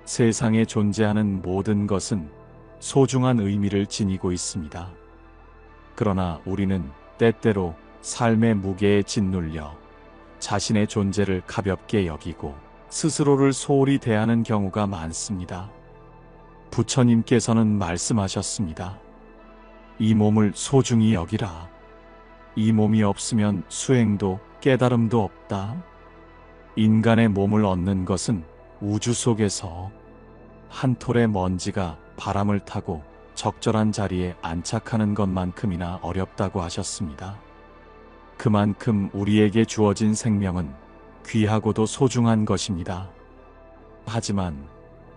세상에 존재하는 모든 것은 소중한 의미를 지니고 있습니다. 그러나 우리는 때때로 삶의 무게에 짓눌려 자신의 존재를 가볍게 여기고 스스로를 소홀히 대하는 경우가 많습니다. 부처님께서는 말씀하셨습니다. 이 몸을 소중히 여기라. 이 몸이 없으면 수행도 깨달음도 없다. 인간의 몸을 얻는 것은 우주 속에서 한 톨의 먼지가 바람을 타고 적절한 자리에 안착하는 것만큼이나 어렵다고 하셨습니다. 그만큼 우리에게 주어진 생명은 귀하고도 소중한 것입니다. 하지만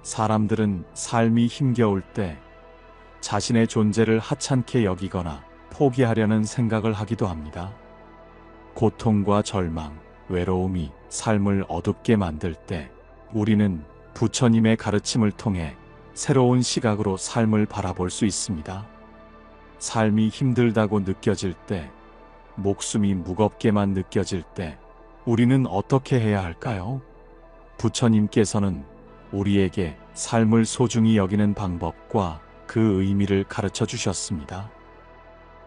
사람들은 삶이 힘겨울 때 자신의 존재를 하찮게 여기거나 포기하려는 생각을 하기도 합니다. 고통과 절망, 외로움이 삶을 어둡게 만들 때 우리는 부처님의 가르침을 통해 새로운 시각으로 삶을 바라볼 수 있습니다. 삶이 힘들다고 느껴질 때, 목숨이 무겁게만 느껴질 때 우리는 어떻게 해야 할까요? 부처님께서는 우리에게 삶을 소중히 여기는 방법과 그 의미를 가르쳐 주셨습니다.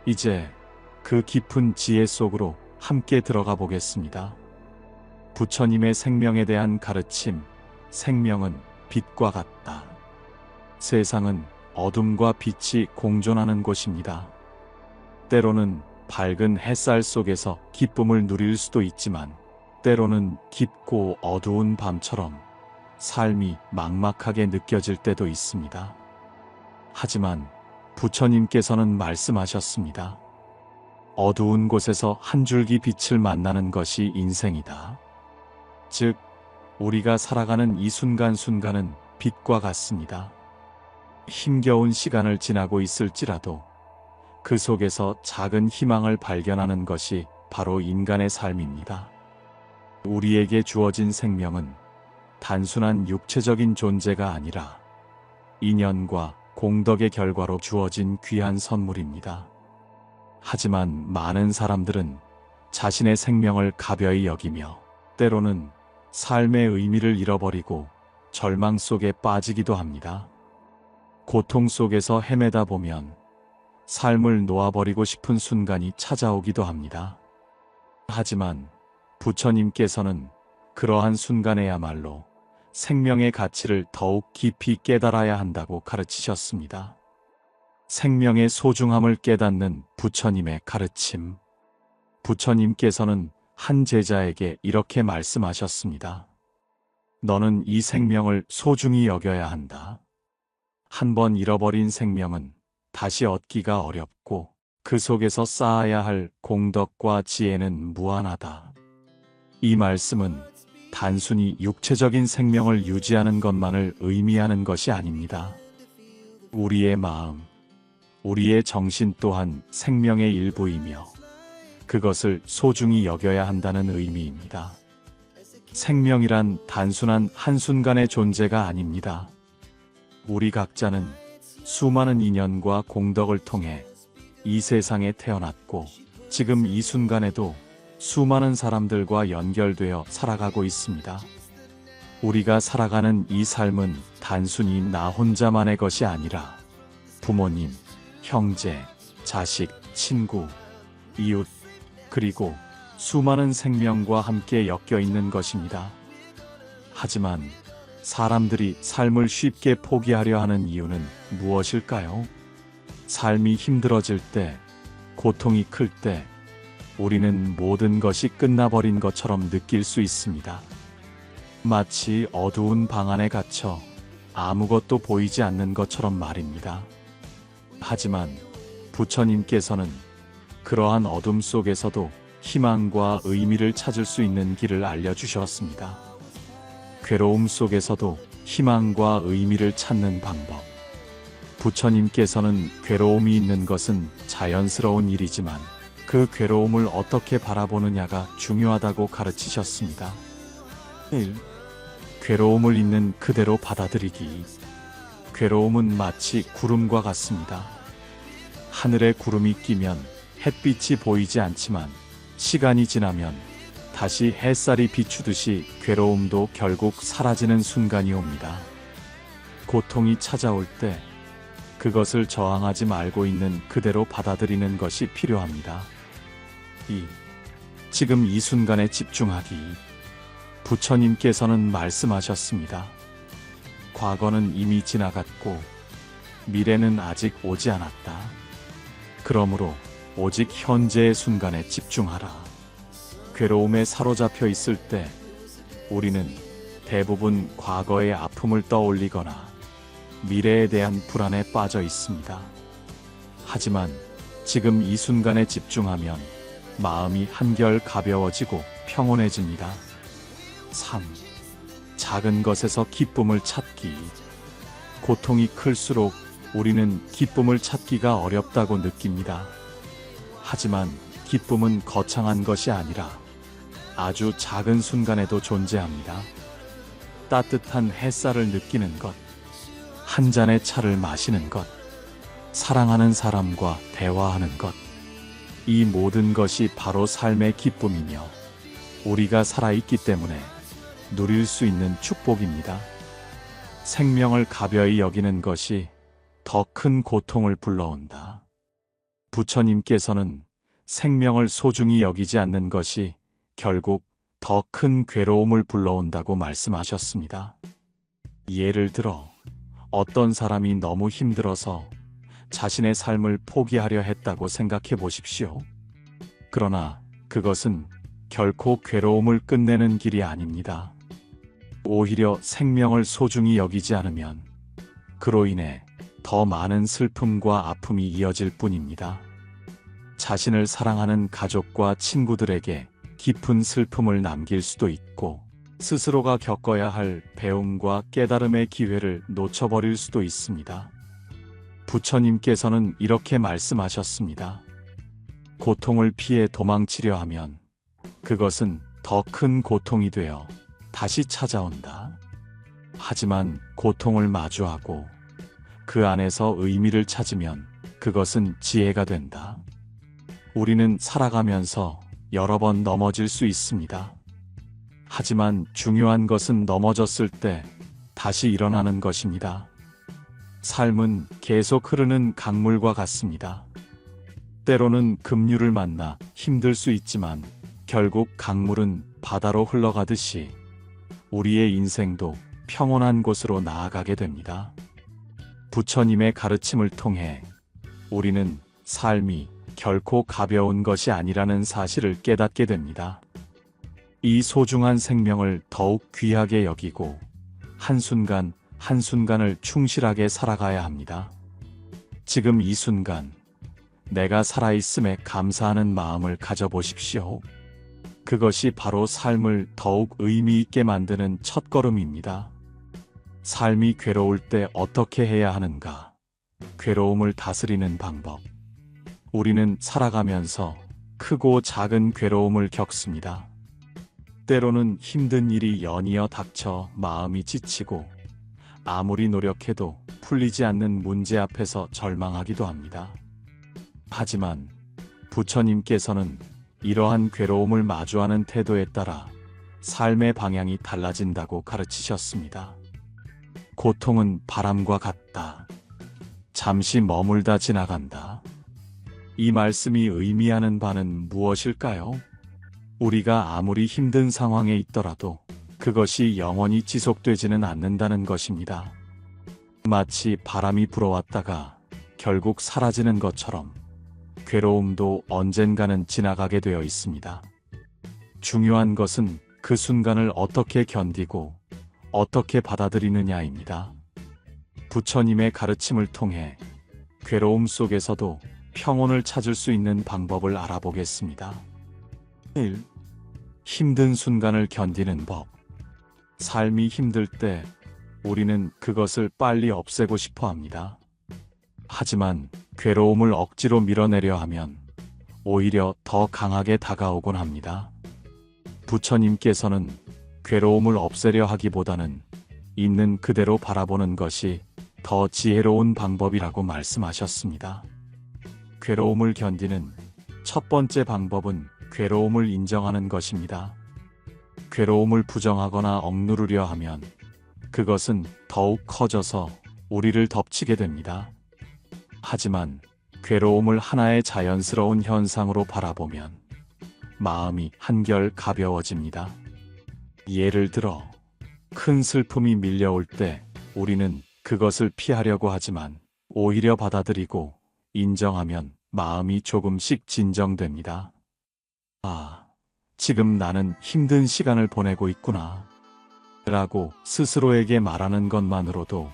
이제 그 깊은 지혜 속으로 함께 들어가 보겠습니다. 부처님의 생명에 대한 가르침, 생명은 빛과 같다. 세상은 어둠과 빛이 공존하는 곳입니다. 때로는 밝은 햇살 속에서 기쁨을 누릴 수도 있지만, 때로는 깊고 어두운 밤처럼 삶이 막막하게 느껴질 때도 있습니다. 하지만 부처님께서는 말씀하셨습니다. 어두운 곳에서 한 줄기 빛을 만나는 것이 인생이다. 즉, 우리가 살아가는 이 순간순간은 빛과 같습니다. 힘겨운 시간을 지나고 있을지라도 그 속에서 작은 희망을 발견하는 것이 바로 인간의 삶입니다. 우리에게 주어진 생명은 단순한 육체적인 존재가 아니라 인연과 공덕의 결과로 주어진 귀한 선물입니다. 하지만 많은 사람들은 자신의 생명을 가벼이 여기며 때로는 삶의 의미를 잃어버리고 절망 속에 빠지기도 합니다. 고통 속에서 헤매다 보면 삶을 놓아버리고 싶은 순간이 찾아오기도 합니다. 하지만 부처님께서는 그러한 순간에야말로 생명의 가치를 더욱 깊이 깨달아야 한다고 가르치셨습니다. 생명의 소중함을 깨닫는 부처님의 가르침. 부처님께서는 한 제자에게 이렇게 말씀하셨습니다. 너는 이 생명을 소중히 여겨야 한다. 한 번 잃어버린 생명은 다시 얻기가 어렵고 그 속에서 쌓아야 할 공덕과 지혜는 무한하다. 이 말씀은 단순히 육체적인 생명을 유지하는 것만을 의미하는 것이 아닙니다. 우리의 마음, 우리의 정신 또한 생명의 일부이며 그것을 소중히 여겨야 한다는 의미입니다. 생명이란 단순한 한순간의 존재가 아닙니다. 우리 각자는 수많은 인연과 공덕을 통해 이 세상에 태어났고 지금 이 순간에도 수많은 사람들과 연결되어 살아가고 있습니다. 우리가 살아가는 이 삶은 단순히 나 혼자만의 것이 아니라 부모님, 형제, 자식, 친구, 이웃, 그리고 수많은 생명과 함께 엮여 있는 것입니다. 하지만 사람들이 삶을 쉽게 포기하려 하는 이유는 무엇일까요? 삶이 힘들어질 때, 고통이 클 때, 우리는 모든 것이 끝나버린 것처럼 느낄 수 있습니다. 마치 어두운 방 안에 갇혀 아무것도 보이지 않는 것처럼 말입니다. 하지만 부처님께서는 그러한 어둠 속에서도 희망과 의미를 찾을 수 있는 길을 알려주셨습니다. 괴로움 속에서도 희망과 의미를 찾는 방법. 부처님께서는 괴로움이 있는 것은 자연스러운 일이지만 그 괴로움을 어떻게 바라보느냐가 중요하다고 가르치셨습니다. 1. 괴로움을 있는 그대로 받아들이기. 괴로움은 마치 구름과 같습니다. 하늘에 구름이 끼면 햇빛이 보이지 않지만 시간이 지나면 다시 햇살이 비추듯이 괴로움도 결국 사라지는 순간이 옵니다. 고통이 찾아올 때 그것을 저항하지 말고 있는 그대로 받아들이는 것이 필요합니다. 지금 이 순간에 집중하기. 부처님께서는 말씀하셨습니다. 과거는 이미 지나갔고 미래는 아직 오지 않았다. 그러므로 오직 현재의 순간에 집중하라. 괴로움에 사로잡혀 있을 때 우리는 대부분 과거의 아픔을 떠올리거나 미래에 대한 불안에 빠져 있습니다. 하지만 지금 이 순간에 집중하면 마음이 한결 가벼워지고 평온해집니다. 3. 작은 것에서 기쁨을 찾기. 고통이 클수록 우리는 기쁨을 찾기가 어렵다고 느낍니다. 하지만 기쁨은 거창한 것이 아니라 아주 작은 순간에도 존재합니다. 따뜻한 햇살을 느끼는 것, 한 잔의 차를 마시는 것, 사랑하는 사람과 대화하는 것, 이 모든 것이 바로 삶의 기쁨이며 우리가 살아있기 때문에 누릴 수 있는 축복입니다. 생명을 가벼이 여기는 것이 더 큰 고통을 불러온다. 부처님께서는 생명을 소중히 여기지 않는 것이 결국 더 큰 괴로움을 불러온다고 말씀하셨습니다. 예를 들어 어떤 사람이 너무 힘들어서 자신의 삶을 포기하려 했다고 생각해 보십시오. 그러나 그것은 결코 괴로움을 끝내는 길이 아닙니다. 오히려 생명을 소중히 여기지 않으면 그로 인해 더 많은 슬픔과 아픔이 이어질 뿐입니다. 자신을 사랑하는 가족과 친구들에게 깊은 슬픔을 남길 수도 있고 스스로가 겪어야 할 배움과 깨달음의 기회를 놓쳐버릴 수도 있습니다. 부처님께서는 이렇게 말씀하셨습니다. 고통을 피해 도망치려 하면 그것은 더 큰 고통이 되어 다시 찾아온다. 하지만 고통을 마주하고 그 안에서 의미를 찾으면 그것은 지혜가 된다. 우리는 살아가면서 여러 번 넘어질 수 있습니다. 하지만 중요한 것은 넘어졌을 때 다시 일어나는 것입니다. 삶은 계속 흐르는 강물과 같습니다. 때로는 급류를 만나 힘들 수 있지만 결국 강물은 바다로 흘러가듯이 우리의 인생도 평온한 곳으로 나아가게 됩니다. 부처님의 가르침을 통해 우리는 삶이 결코 가벼운 것이 아니라는 사실을 깨닫게 됩니다. 이 소중한 생명을 더욱 귀하게 여기고 한순간 한순간을 충실하게 살아가야 합니다. 지금 이 순간 내가 살아있음에 감사하는 마음을 가져보십시오. 그것이 바로 삶을 더욱 의미 있게 만드는 첫걸음입니다. 삶이 괴로울 때 어떻게 해야 하는가? 괴로움을 다스리는 방법. 우리는 살아가면서 크고 작은 괴로움을 겪습니다. 때로는 힘든 일이 연이어 닥쳐 마음이 지치고 아무리 노력해도 풀리지 않는 문제 앞에서 절망하기도 합니다. 하지만 부처님께서는 이러한 괴로움을 마주하는 태도에 따라 삶의 방향이 달라진다고 가르치셨습니다. 고통은 바람과 같다. 잠시 머물다 지나간다. 이 말씀이 의미하는 바는 무엇일까요? 우리가 아무리 힘든 상황에 있더라도 그것이 영원히 지속되지는 않는다는 것입니다. 마치 바람이 불어왔다가 결국 사라지는 것처럼 괴로움도 언젠가는 지나가게 되어 있습니다. 중요한 것은 그 순간을 어떻게 견디고 어떻게 받아들이느냐입니다. 부처님의 가르침을 통해 괴로움 속에서도 평온을 찾을 수 있는 방법을 알아보겠습니다. 1. 힘든 순간을 견디는 법. 삶이 힘들 때 우리는 그것을 빨리 없애고 싶어 합니다. 하지만 괴로움을 억지로 밀어내려 하면 오히려 더 강하게 다가오곤 합니다. 부처님께서는 괴로움을 없애려 하기보다는 있는 그대로 바라보는 것이 더 지혜로운 방법이라고 말씀하셨습니다. 괴로움을 견디는 첫 번째 방법은 괴로움을 인정하는 것입니다. 괴로움을 부정하거나 억누르려 하면 그것은 더욱 커져서 우리를 덮치게 됩니다. 하지만 괴로움을 하나의 자연스러운 현상으로 바라보면 마음이 한결 가벼워집니다. 예를 들어 큰 슬픔이 밀려올 때 우리는 그것을 피하려고 하지만 오히려 받아들이고 인정하면 마음이 조금씩 진정됩니다. 아, 지금 나는 힘든 시간을 보내고 있구나 라고 스스로에게 말하는 것만으로도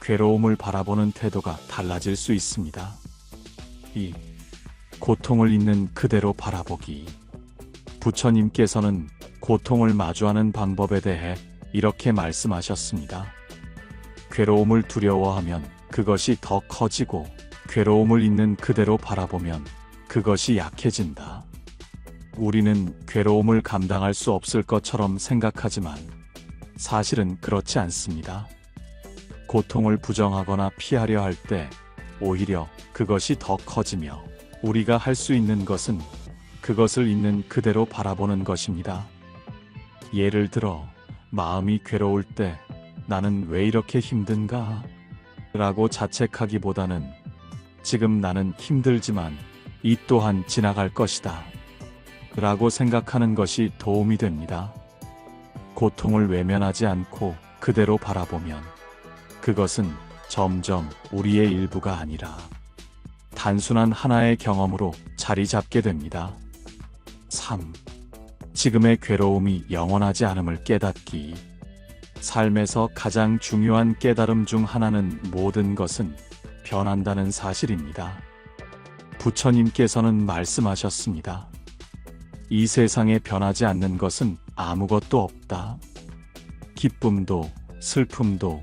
괴로움을 바라보는 태도가 달라질 수 있습니다. 이 고통을 있는 그대로 바라보기. 부처님께서는 고통을 마주하는 방법에 대해 이렇게 말씀하셨습니다. 괴로움을 두려워하면 그것이 더 커지고 괴로움을 있는 그대로 바라보면 그것이 약해진다. 우리는 괴로움을 감당할 수 없을 것처럼 생각하지만 사실은 그렇지 않습니다. 고통을 부정하거나 피하려 할 때 오히려 그것이 더 커지며 우리가 할 수 있는 것은 그것을 있는 그대로 바라보는 것입니다. 예를 들어 마음이 괴로울 때 나는 왜 이렇게 힘든가? 라고 자책하기보다는 지금 나는 힘들지만 이 또한 지나갈 것이다. 라고 생각하는 것이 도움이 됩니다. 고통을 외면하지 않고 그대로 바라보면 그것은 점점 우리의 일부가 아니라 단순한 하나의 경험으로 자리 잡게 됩니다. 3. 지금의 괴로움이 영원하지 않음을 깨닫기. 삶에서 가장 중요한 깨달음 중 하나는 모든 것은 변한다는 사실입니다. 부처님께서는 말씀하셨습니다. 이 세상에 변하지 않는 것은 아무것도 없다. 기쁨도 슬픔도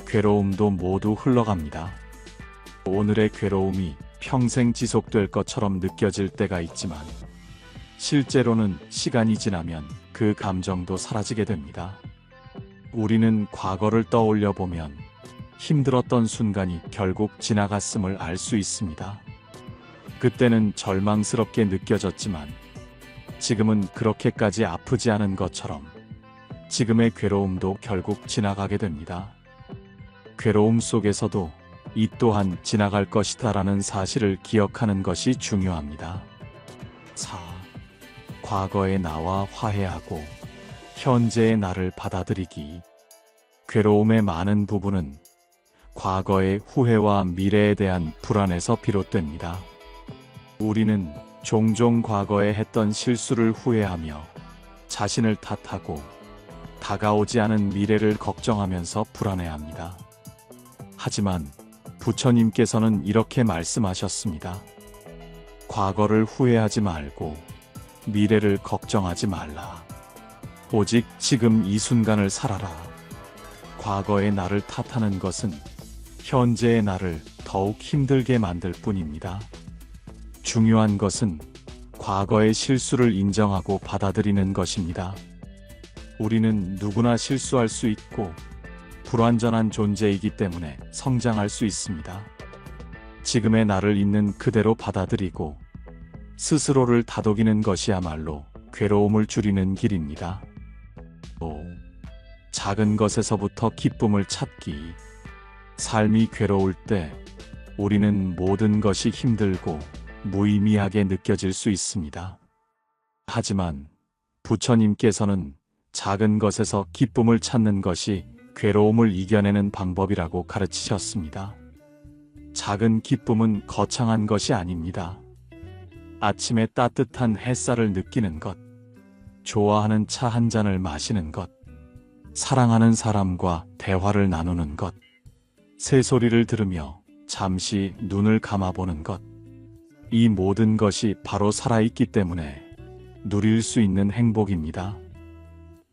괴로움도 모두 흘러갑니다. 오늘의 괴로움이 평생 지속될 것처럼 느껴질 때가 있지만 실제로는 시간이 지나면 그 감정도 사라지게 됩니다. 우리는 과거를 떠올려 보면 힘들었던 순간이 결국 지나갔음을 알 수 있습니다. 그때는 절망스럽게 느껴졌지만 지금은 그렇게까지 아프지 않은 것처럼 지금의 괴로움도 결국 지나가게 됩니다. 괴로움 속에서도 이 또한 지나갈 것이다라는 사실을 기억하는 것이 중요합니다. 4. 과거의 나와 화해하고 현재의 나를 받아들이기. 괴로움의 많은 부분은 과거의 후회와 미래에 대한 불안에서 비롯됩니다. 우리는 종종 과거에 했던 실수를 후회하며 자신을 탓하고 다가오지 않은 미래를 걱정하면서 불안해합니다. 하지만 부처님께서는 이렇게 말씀하셨습니다. 과거를 후회하지 말고 미래를 걱정하지 말라. 오직 지금 이 순간을 살아라. 과거의 나를 탓하는 것은 현재의 나를 더욱 힘들게 만들 뿐입니다. 중요한 것은 과거의 실수를 인정하고 받아들이는 것입니다. 우리는 누구나 실수할 수 있고 불완전한 존재이기 때문에 성장할 수 있습니다. 지금의 나를 있는 그대로 받아들이고 스스로를 다독이는 것이야말로 괴로움을 줄이는 길입니다. 5. 작은 것에서부터 기쁨을 찾기. 삶이 괴로울 때 우리는 모든 것이 힘들고 무의미하게 느껴질 수 있습니다. 하지만 부처님께서는 작은 것에서 기쁨을 찾는 것이 괴로움을 이겨내는 방법이라고 가르치셨습니다. 작은 기쁨은 거창한 것이 아닙니다. 아침에 따뜻한 햇살을 느끼는 것, 좋아하는 차 한 잔을 마시는 것, 사랑하는 사람과 대화를 나누는 것, 새소리를 들으며 잠시 눈을 감아보는 것, 이 모든 것이 바로 살아있기 때문에 누릴 수 있는 행복입니다.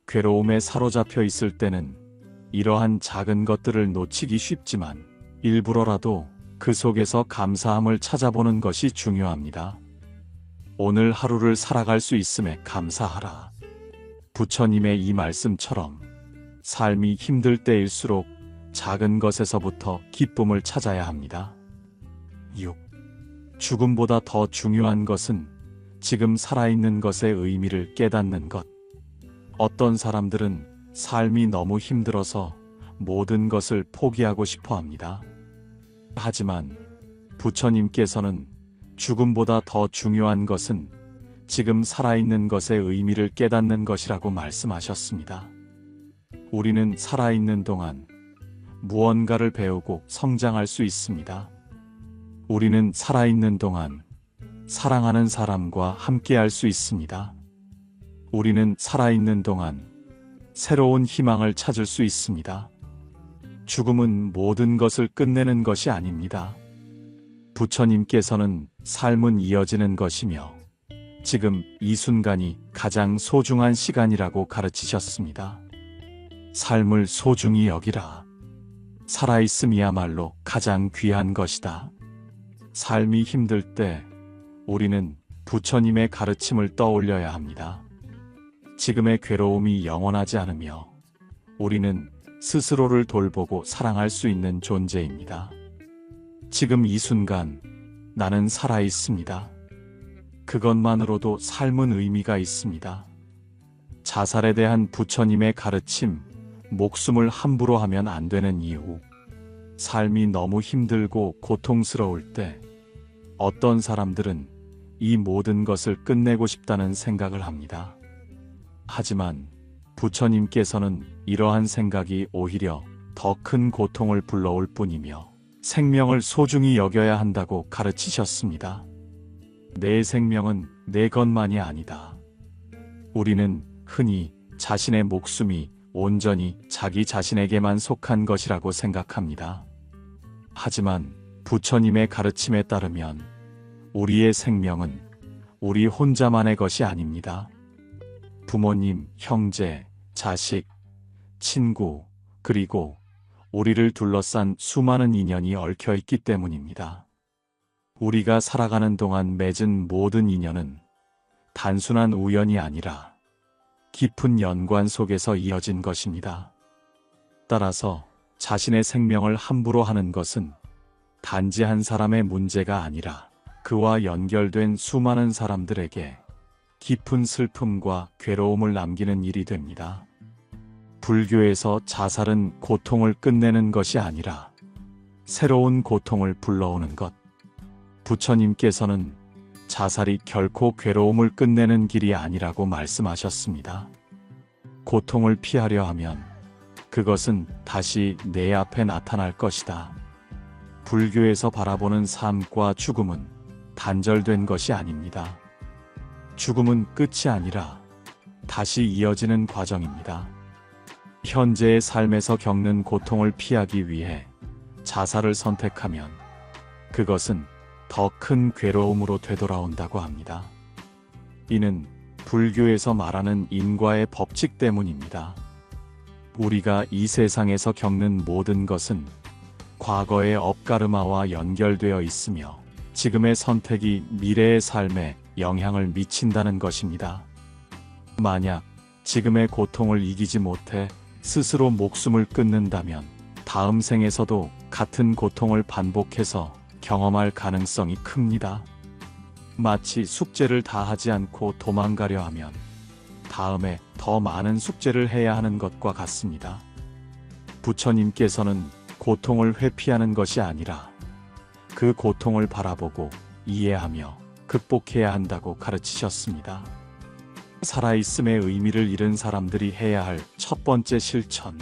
괴로움에 사로잡혀 있을 때는 이러한 작은 것들을 놓치기 쉽지만 일부러라도 그 속에서 감사함을 찾아보는 것이 중요합니다. 오늘 하루를 살아갈 수 있음에 감사하라. 부처님의 이 말씀처럼 삶이 힘들 때일수록 작은 것에서부터 기쁨을 찾아야 합니다. 6. 죽음보다 더 중요한 것은 지금 살아있는 것의 의미를 깨닫는 것. 어떤 사람들은 삶이 너무 힘들어서 모든 것을 포기하고 싶어 합니다. 하지만 부처님께서는 죽음보다 더 중요한 것은 지금 살아있는 것의 의미를 깨닫는 것이라고 말씀하셨습니다. 우리는 살아있는 동안 무언가를 배우고 성장할 수 있습니다. 우리는 살아있는 동안 사랑하는 사람과 함께할 수 있습니다. 우리는 살아있는 동안 새로운 희망을 찾을 수 있습니다. 죽음은 모든 것을 끝내는 것이 아닙니다. 부처님께서는 삶은 이어지는 것이며 지금 이 순간이 가장 소중한 시간이라고 가르치셨습니다. 삶을 소중히 여기라. 살아있음이야말로 가장 귀한 것이다. 삶이 힘들 때 우리는 부처님의 가르침을 떠올려야 합니다. 지금의 괴로움이 영원하지 않으며 우리는 스스로를 돌보고 사랑할 수 있는 존재입니다. 지금 이 순간 나는 살아 있습니다. 그것만으로도 삶은 의미가 있습니다. 자살에 대한 부처님의 가르침, 목숨을 함부로 하면 안 되는 이유, 삶이 너무 힘들고 고통스러울 때 어떤 사람들은 이 모든 것을 끝내고 싶다는 생각을 합니다. 하지만 부처님께서는 이러한 생각이 오히려 더 큰 고통을 불러올 뿐이며 생명을 소중히 여겨야 한다고 가르치셨습니다. 내 생명은 내 것만이 아니다. 우리는 흔히 자신의 목숨이 온전히 자기 자신에게만 속한 것이라고 생각합니다. 하지만 부처님의 가르침에 따르면 우리의 생명은 우리 혼자만의 것이 아닙니다. 부모님, 형제, 자식, 친구, 그리고 우리를 둘러싼 수많은 인연이 얽혀 있기 때문입니다. 우리가 살아가는 동안 맺은 모든 인연은 단순한 우연이 아니라 깊은 연관 속에서 이어진 것입니다. 따라서 자신의 생명을 함부로 하는 것은 단지 한 사람의 문제가 아니라 그와 연결된 수많은 사람들에게 깊은 슬픔과 괴로움을 남기는 일이 됩니다. 불교에서 자살은 고통을 끝내는 것이 아니라 새로운 고통을 불러오는 것. 부처님께서는 자살이 결코 괴로움을 끝내는 길이 아니라고 말씀하셨습니다. 고통을 피하려 하면 그것은 다시 내 앞에 나타날 것이다. 불교에서 바라보는 삶과 죽음은 단절된 것이 아닙니다. 죽음은 끝이 아니라 다시 이어지는 과정입니다. 현재의 삶에서 겪는 고통을 피하기 위해 자살을 선택하면 그것은 더 큰 괴로움으로 되돌아온다고 합니다. 이는 불교에서 말하는 인과의 법칙 때문입니다. 우리가 이 세상에서 겪는 모든 것은 과거의 업가르마와 연결되어 있으며 지금의 선택이 미래의 삶에 영향을 미친다는 것입니다. 만약 지금의 고통을 이기지 못해 스스로 목숨을 끊는다면 다음 생에서도 같은 고통을 반복해서 경험할 가능성이 큽니다. 마치 숙제를 다 하지 않고 도망가려 하면 다음에 더 많은 숙제를 해야 하는 것과 같습니다. 부처님께서는 고통을 회피하는 것이 아니라 그 고통을 바라보고 이해하며 극복해야 한다고 가르치셨습니다. 살아있음의 의미를 잃은 사람들이 해야 할 첫 번째 실천.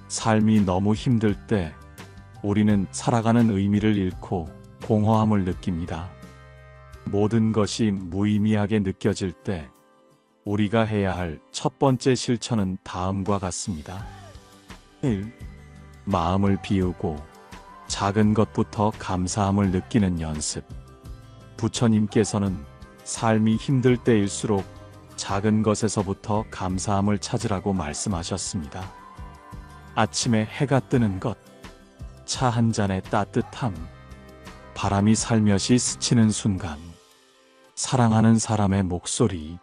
삶이 너무 힘들 때 우리는 살아가는 의미를 잃고 공허함을 느낍니다. 모든 것이 무의미하게 느껴질 때 우리가 해야 할 첫 번째 실천은 다음과 같습니다. 1. 마음을 비우고 작은 것부터 감사함을 느끼는 연습. 부처님께서는 삶이 힘들 때일수록 작은 것에서부터 감사함을 찾으라고 말씀하셨습니다. 아침에 해가 뜨는 것, 차 한 잔의 따뜻함, 바람이 살며시 스치는 순간, 사랑하는 사람의 목소리,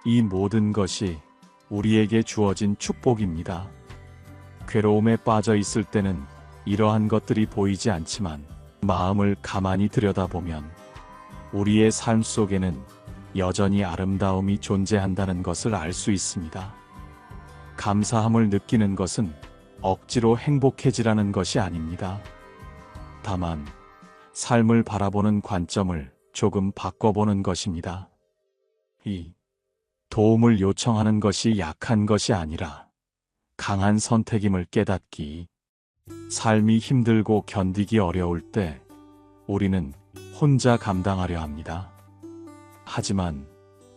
이 모든 것이 우리에게 주어진 축복입니다. 괴로움에 빠져 있을 때는 이러한 것들이 보이지 않지만 마음을 가만히 들여다보면 우리의 삶 속에는 여전히 아름다움이 존재한다는 것을 알 수 있습니다. 감사함을 느끼는 것은 억지로 행복해지라는 것이 아닙니다. 다만 삶을 바라보는 관점을 조금 바꿔보는 것입니다. 이 도움을 요청하는 것이 약한 것이 아니라 강한 선택임을 깨닫기. 삶이 힘들고 견디기 어려울 때 우리는 혼자 감당하려 합니다. 하지만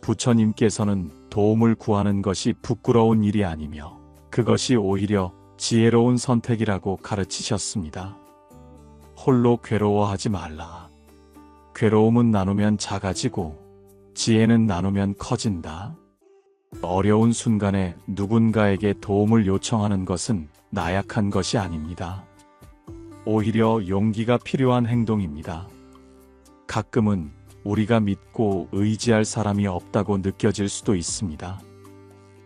부처님께서는 도움을 구하는 것이 부끄러운 일이 아니며 그것이 오히려 지혜로운 선택이라고 가르치셨습니다. 홀로 괴로워하지 말라. 괴로움은 나누면 작아지고 지혜는 나누면 커진다. 어려운 순간에 누군가에게 도움을 요청하는 것은 나약한 것이 아닙니다. 오히려 용기가 필요한 행동입니다. 가끔은 우리가 믿고 의지할 사람이 없다고 느껴질 수도 있습니다.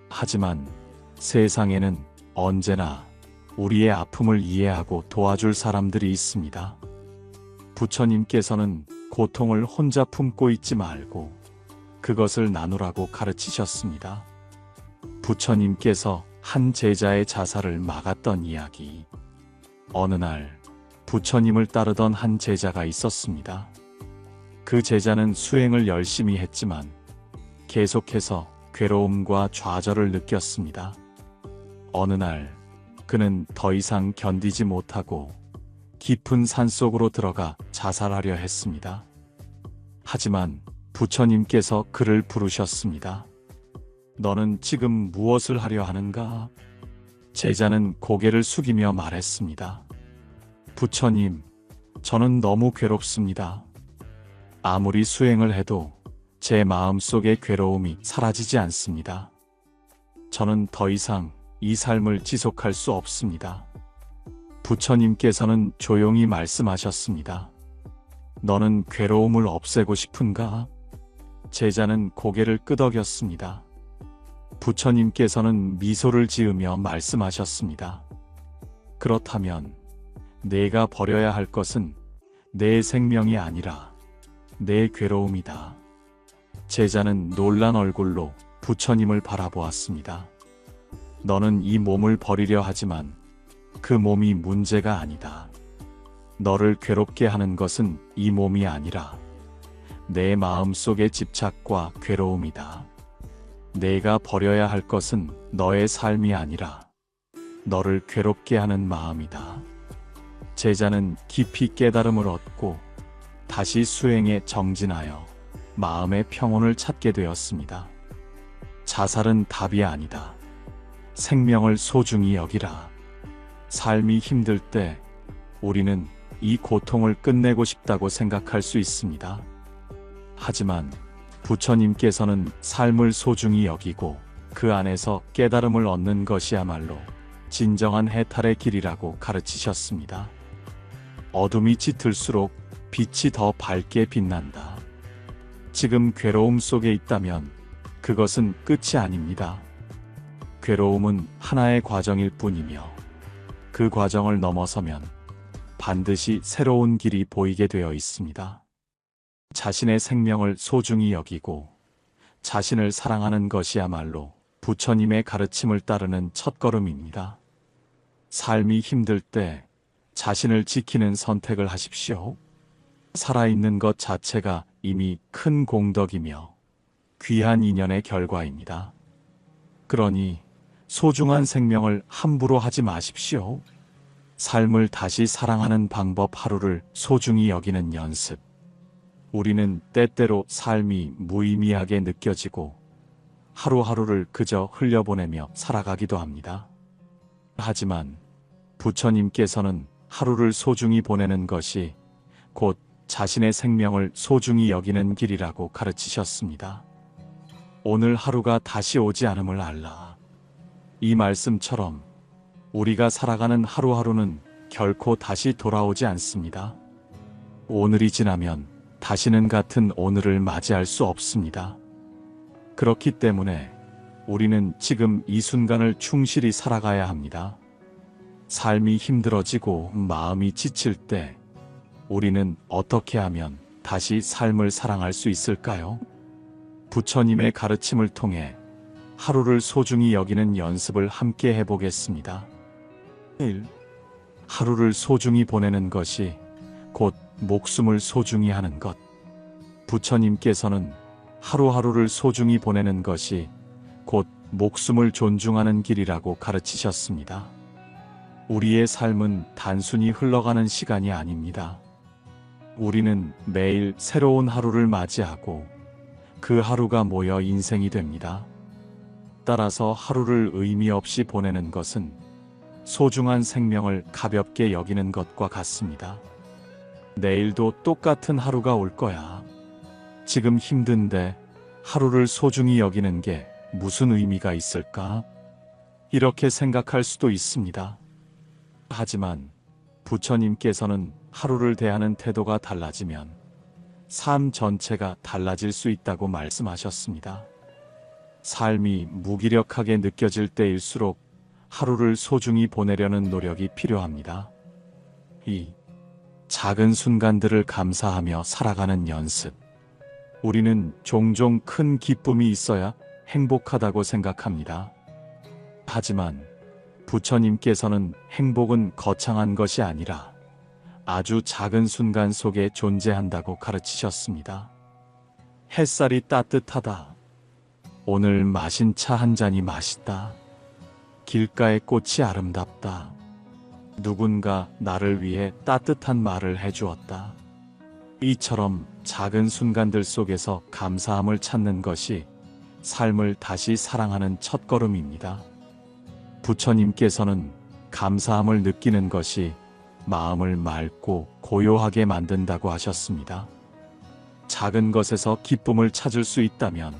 하지만 세상에는 언제나 우리의 아픔을 이해하고 도와줄 사람들이 있습니다. 부처님께서는 고통을 혼자 품고 있지 말고 그것을 나누라고 가르치셨습니다. 부처님께서 한 제자의 자살을 막았던 이야기. 어느 날 부처님을 따르던 한 제자가 있었습니다. 그 제자는 수행을 열심히 했지만 계속해서 괴로움과 좌절을 느꼈습니다. 어느 날 그는 더 이상 견디지 못하고 깊은 산속으로 들어가 자살하려 했습니다. 하지만 부처님께서 그를 부르셨습니다. 너는 지금 무엇을 하려 하는가? 제자는 고개를 숙이며 말했습니다. 부처님, 저는 너무 괴롭습니다. 아무리 수행을 해도 제 마음속의 괴로움이 사라지지 않습니다. 저는 더 이상 이 삶을 지속할 수 없습니다. 부처님께서는 조용히 말씀하셨습니다. 너는 괴로움을 없애고 싶은가? 제자는 고개를 끄덕였습니다. 부처님께서는 미소를 지으며 말씀하셨습니다. 그렇다면 내가 버려야 할 것은 내 생명이 아니라 내 괴로움이다. 제자는 놀란 얼굴로 부처님을 바라보았습니다. 너는 이 몸을 버리려 하지만 그 몸이 문제가 아니다. 너를 괴롭게 하는 것은 이 몸이 아니라 내 마음속의 집착과 괴로움이다. 내가 버려야 할 것은 너의 삶이 아니라 너를 괴롭게 하는 마음이다. 제자는 깊이 깨달음을 얻고 다시 수행에 정진하여 마음의 평온을 찾게 되었습니다. 자살은 답이 아니다. 생명을 소중히 여기라. 삶이 힘들 때 우리는 이 고통을 끝내고 싶다고 생각할 수 있습니다. 하지만 부처님께서는 삶을 소중히 여기고 그 안에서 깨달음을 얻는 것이야말로 진정한 해탈의 길이라고 가르치셨습니다. 어둠이 짙을수록 빛이 더 밝게 빛난다. 지금 괴로움 속에 있다면 그것은 끝이 아닙니다. 괴로움은 하나의 과정일 뿐이며 그 과정을 넘어서면 반드시 새로운 길이 보이게 되어 있습니다. 자신의 생명을 소중히 여기고 자신을 사랑하는 것이야말로 부처님의 가르침을 따르는 첫걸음입니다. 삶이 힘들 때 자신을 지키는 선택을 하십시오. 살아있는 것 자체가 이미 큰 공덕이며 귀한 인연의 결과입니다. 그러니 소중한 생명을 함부로 하지 마십시오. 삶을 다시 사랑하는 방법, 하루를 소중히 여기는 연습. 우리는 때때로 삶이 무의미하게 느껴지고 하루하루를 그저 흘려보내며 살아가기도 합니다. 하지만 부처님께서는 하루를 소중히 보내는 것이 곧 자신의 생명을 소중히 여기는 길이라고 가르치셨습니다. 오늘 하루가 다시 오지 않음을 알라. 이 말씀처럼 우리가 살아가는 하루하루는 결코 다시 돌아오지 않습니다. 오늘이 지나면 다시는 같은 오늘을 맞이할 수 없습니다. 그렇기 때문에 우리는 지금 이 순간을 충실히 살아가야 합니다. 삶이 힘들어지고 마음이 지칠 때 우리는 어떻게 하면 다시 삶을 사랑할 수 있을까요? 부처님의 가르침을 통해 하루를 소중히 여기는 연습을 함께 해보겠습니다. 1. 하루를 소중히 보내는 것이 곧 목숨을 소중히 하는 것. 부처님께서는 하루하루를 소중히 보내는 것이 곧 목숨을 존중하는 길이라고 가르치셨습니다. 우리의 삶은 단순히 흘러가는 시간이 아닙니다. 우리는 매일 새로운 하루를 맞이하고 그 하루가 모여 인생이 됩니다. 따라서 하루를 의미 없이 보내는 것은 소중한 생명을 가볍게 여기는 것과 같습니다. 내일도 똑같은 하루가 올 거야. 지금 힘든데 하루를 소중히 여기는 게 무슨 의미가 있을까? 이렇게 생각할 수도 있습니다. 하지만 부처님께서는 하루를 대하는 태도가 달라지면 삶 전체가 달라질 수 있다고 말씀하셨습니다. 삶이 무기력하게 느껴질 때일수록 하루를 소중히 보내려는 노력이 필요합니다. 이 작은 순간들을 감사하며 살아가는 연습. 우리는 종종 큰 기쁨이 있어야 행복하다고 생각합니다. 하지만 부처님께서는 행복은 거창한 것이 아니라 아주 작은 순간 속에 존재한다고 가르치셨습니다. 햇살이 따뜻하다. 오늘 마신 차 한 잔이 맛있다. 길가의 꽃이 아름답다. 누군가 나를 위해 따뜻한 말을 해주었다. 이처럼 작은 순간들 속에서 감사함을 찾는 것이 삶을 다시 사랑하는 첫걸음입니다. 부처님께서는 감사함을 느끼는 것이 마음을 맑고 고요하게 만든다고 하셨습니다. 작은 것에서 기쁨을 찾을 수 있다면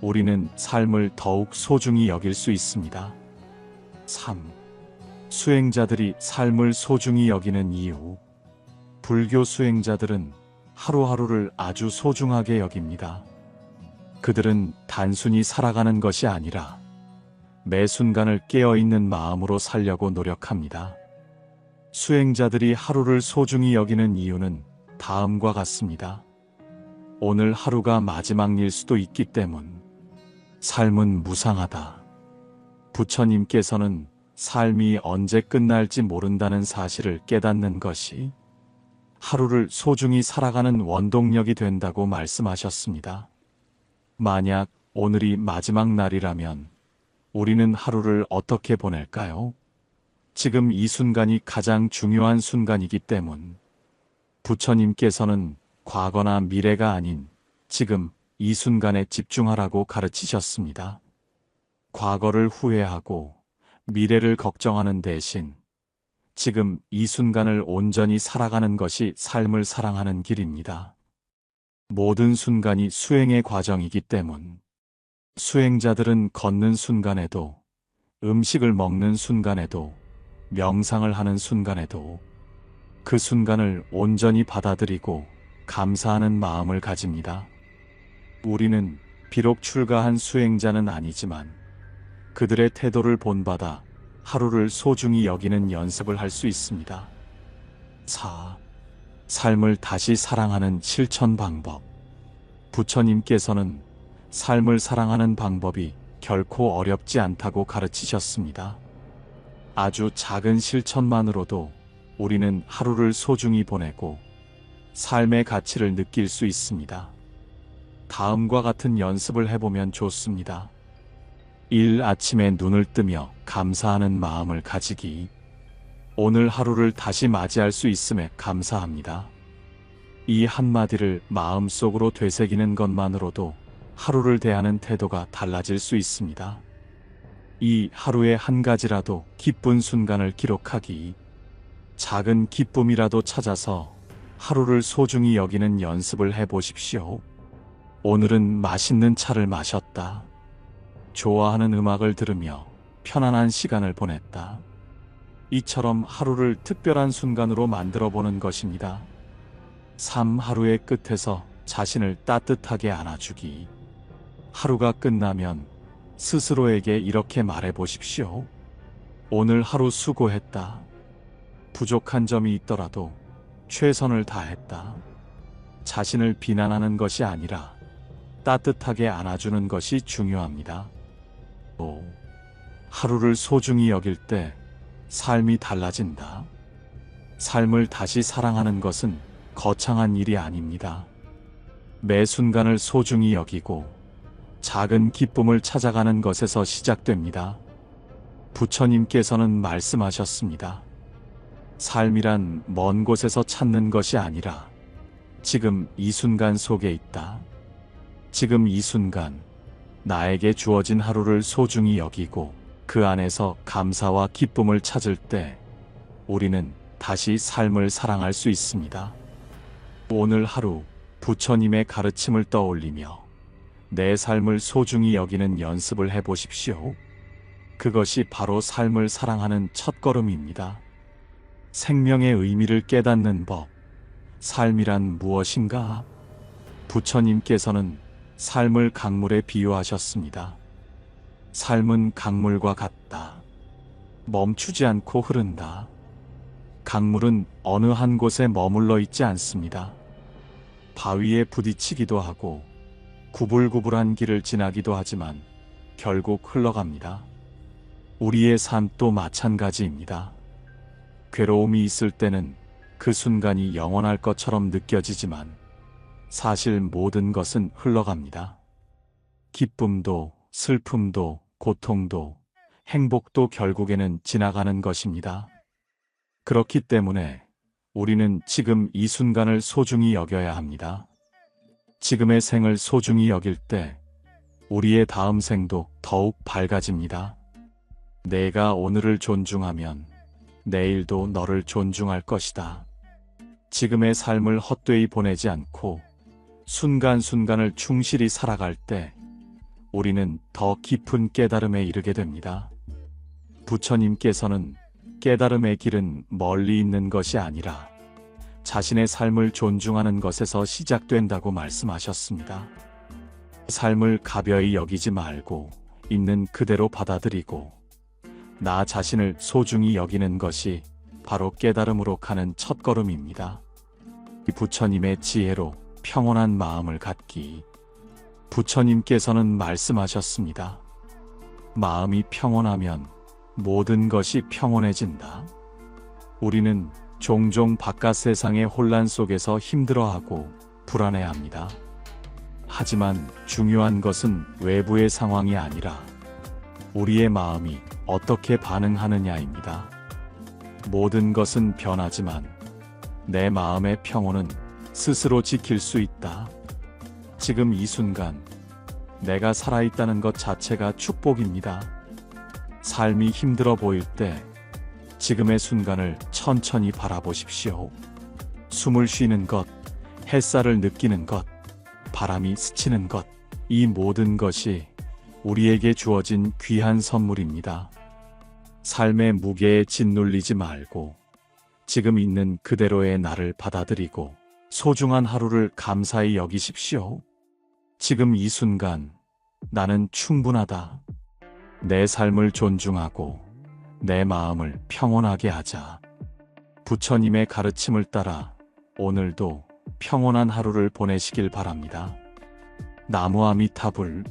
우리는 삶을 더욱 소중히 여길 수 있습니다. 3. 수행자들이 삶을 소중히 여기는 이유. 불교 수행자들은 하루하루를 아주 소중하게 여깁니다. 그들은 단순히 살아가는 것이 아니라 매 순간을 깨어있는 마음으로 살려고 노력합니다. 수행자들이 하루를 소중히 여기는 이유는 다음과 같습니다. 오늘 하루가 마지막일 수도 있기 때문. 삶은 무상하다. 부처님께서는 삶이 언제 끝날지 모른다는 사실을 깨닫는 것이 하루를 소중히 살아가는 원동력이 된다고 말씀하셨습니다. 만약 오늘이 마지막 날이라면 우리는 하루를 어떻게 보낼까요? 지금 이 순간이 가장 중요한 순간이기 때문. 부처님께서는 과거나 미래가 아닌 지금 이 순간에 집중하라고 가르치셨습니다. 과거를 후회하고 미래를 걱정하는 대신 지금 이 순간을 온전히 살아가는 것이 삶을 사랑하는 길입니다. 모든 순간이 수행의 과정이기 때문. 수행자들은 걷는 순간에도, 음식을 먹는 순간에도, 명상을 하는 순간에도 그 순간을 온전히 받아들이고 감사하는 마음을 가집니다. 우리는 비록 출가한 수행자는 아니지만 그들의 태도를 본받아 하루를 소중히 여기는 연습을 할 수 있습니다. 4. 삶을 다시 사랑하는 실천 방법. 부처님께서는 삶을 사랑하는 방법이 결코 어렵지 않다고 가르치셨습니다. 아주 작은 실천만으로도 우리는 하루를 소중히 보내고 삶의 가치를 느낄 수 있습니다. 다음과 같은 연습을 해보면 좋습니다. 1. 아침에 눈을 뜨며 감사하는 마음을 가지기. 오늘 하루를 다시 맞이할 수 있음에 감사합니다. 이 한마디를 마음속으로 되새기는 것만으로도 하루를 대하는 태도가 달라질 수 있습니다. 이 하루에 한 가지라도 기쁜 순간을 기록하기. 작은 기쁨이라도 찾아서 하루를 소중히 여기는 연습을 해보십시오. 오늘은 맛있는 차를 마셨다. 좋아하는 음악을 들으며 편안한 시간을 보냈다. 이처럼 하루를 특별한 순간으로 만들어 보는 것입니다. 3. 하루의 끝에서 자신을 따뜻하게 안아주기. 하루가 끝나면 스스로에게 이렇게 말해 보십시오. 오늘 하루 수고했다. 부족한 점이 있더라도 최선을 다했다. 자신을 비난하는 것이 아니라 따뜻하게 안아주는 것이 중요합니다. 5. 하루를 소중히 여길 때 삶이 달라진다. 삶을 다시 사랑하는 것은 거창한 일이 아닙니다. 매 순간을 소중히 여기고 작은 기쁨을 찾아가는 것에서 시작됩니다. 부처님께서는 말씀하셨습니다. 삶이란 먼 곳에서 찾는 것이 아니라 지금 이 순간 속에 있다. 지금 이 순간 나에게 주어진 하루를 소중히 여기고 그 안에서 감사와 기쁨을 찾을 때 우리는 다시 삶을 사랑할 수 있습니다. 오늘 하루 부처님의 가르침을 떠올리며 내 삶을 소중히 여기는 연습을 해보십시오. 그것이 바로 삶을 사랑하는 첫걸음입니다. 생명의 의미를 깨닫는 법. 삶이란 무엇인가? 부처님께서는 삶을 강물에 비유하셨습니다. 삶은 강물과 같다. 멈추지 않고 흐른다. 강물은 어느 한 곳에 머물러 있지 않습니다. 바위에 부딪히기도 하고 구불구불한 길을 지나기도 하지만 결국 흘러갑니다. 우리의 삶도 마찬가지입니다. 괴로움이 있을 때는 그 순간이 영원할 것처럼 느껴지지만 사실 모든 것은 흘러갑니다. 기쁨도 슬픔도 고통도 행복도 결국에는 지나가는 것입니다. 그렇기 때문에 우리는 지금 이 순간을 소중히 여겨야 합니다. 지금의 생을 소중히 여길 때 우리의 다음 생도 더욱 밝아집니다. 내가 오늘을 존중하면 내일도 너를 존중할 것이다. 지금의 삶을 헛되이 보내지 않고 순간순간을 충실히 살아갈 때 우리는 더 깊은 깨달음에 이르게 됩니다. 부처님께서는 깨달음의 길은 멀리 있는 것이 아니라 자신의 삶을 존중하는 것에서 시작된다고 말씀하셨습니다. 삶을 가벼이 여기지 말고 있는 그대로 받아들이고 나 자신을 소중히 여기는 것이 바로 깨달음으로 가는 첫걸음입니다. 부처님의 지혜로 평온한 마음을 갖기. 부처님께서는 말씀하셨습니다. 마음이 평온하면 모든 것이 평온해진다. 우리는 종종 바깥 세상의 혼란 속에서 힘들어하고 불안해합니다. 하지만 중요한 것은 외부의 상황이 아니라 우리의 마음이 어떻게 반응하느냐입니다. 모든 것은 변하지만 내 마음의 평온은 스스로 지킬 수 있다. 지금 이 순간 내가 살아있다는 것 자체가 축복입니다. 삶이 힘들어 보일 때 지금의 순간을 천천히 바라보십시오. 숨을 쉬는 것, 햇살을 느끼는 것, 바람이 스치는 것, 이 모든 것이 우리에게 주어진 귀한 선물입니다. 삶의 무게에 짓눌리지 말고 지금 있는 그대로의 나를 받아들이고 소중한 하루를 감사히 여기십시오. 지금 이 순간 나는 충분하다. 내 삶을 존중하고 내 마음을 평온하게 하자. 부처님의 가르침을 따라 오늘도 평온한 하루를 보내시길 바랍니다. 나무아미타불.